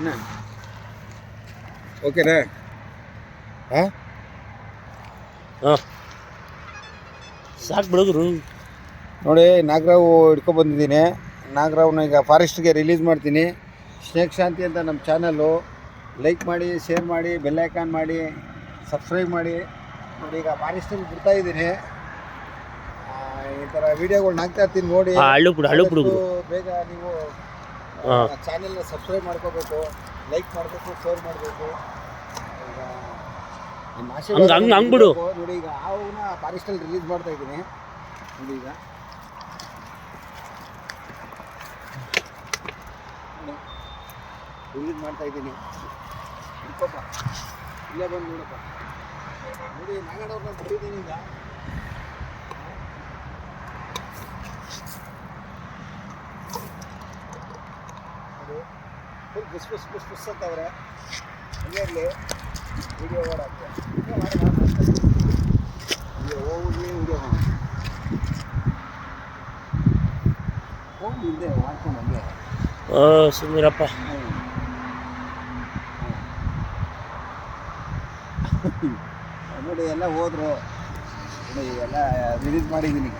ಇನ್ನ ಓಕೆನಾ? ಹಾಂ ಹಾಂ ಸಾಕು ಬಿಡೋದ್ರು. ನೋಡಿ, ನಾಗರಾವು ಹಿಡ್ಕೊಬಂದಿದ್ದೀನಿ. ನಾಗರಾವ್ನ ಈಗ ಫಾರೆಸ್ಟ್ಗೆ ರಿಲೀಸ್ ಮಾಡ್ತೀನಿ. ಸ್ನೇಕ್ ಶಾಂತಿ ಅಂತ ನಮ್ಮ ಚಾನಲ್ಲು. ಲೈಕ್ ಮಾಡಿ, ಶೇರ್ ಮಾಡಿ, ಬೆಲ್ ಐಕಾನ್ ಮಾಡಿ, ಸಬ್ಸ್ಕ್ರೈಬ್ ಮಾಡಿ. ನೋಡಿ, ಈಗ ಫಾರೆಸ್ಟಲ್ಲಿ ಬಿಡ್ತಾಯಿದ್ದೀನಿ. ಈ ಥರ ವೀಡಿಯೋಗಳ್ನ ಹಾಕ್ತಾ ಇರ್ತೀನಿ ನೋಡಿ. ಬೇಗ ನೀವು ಚಾನೆಲ್ನ ಸಬ್ಸ್ಕ್ರೈಬ್ ಮಾಡ್ಕೋಬೇಕು, ಲೈಕ್ ಮಾಡಬೇಕು, ಶೇರ್ ಮಾಡಬೇಕು. ಈಗ ನಿಮ್ಮ ಆಶೀರ್ವಾದ ಬಿಡು. ನೋಡಿ, ಈಗ ಹಾವನ್ನ ಫಾರೆಸ್ಟಲ್ಲಿ ರಿಲೀಸ್ ಮಾಡ್ತಾ ಇದ್ದೀನಿ. ನೋಡಿ, ಈಗ ರಿಲೀಸ್ ಮಾಡ್ತಾ ಇದ್ದೀನಿ. ಹಿಡ್ಕೊಪ್ಪ, ಇಲ್ಲೇ ಬಂದು ನೋಡಪ್ಪ. ನೋಡಿ, ನಾಗಣ್ಣವ್ರನ್ನ ಬಿಟ್ಟಿದ್ದೀನಿ ಈಗ. ನೋಡಿ, ಫುಲ್ ಬುಸ್ ಬುಸ್ ಬುಸ್ ಬುಸ್ ಅಂತವ್ರೆ. ಹಂಗೆ ಇರಲಿ, ವಿಡಿಯೋ ಓಡಾಕ್ತೆ. ಹೋಗಿ ವಿಡಿಯೋ ಹೋಗಿ ಹಿಂದೆ ಮಾಡ್ಕೊಂಡು ಹಂಗೆ ಸುಮ್ಮನಿರಪ್ಪ. ನೋಡಿ, ಎಲ್ಲ ಹೋದ್ರು. ನೋಡಿ, ಎಲ್ಲ ರಿಲೀಸ್ ಮಾಡಿದ್ದೀನಿ ಈಗ.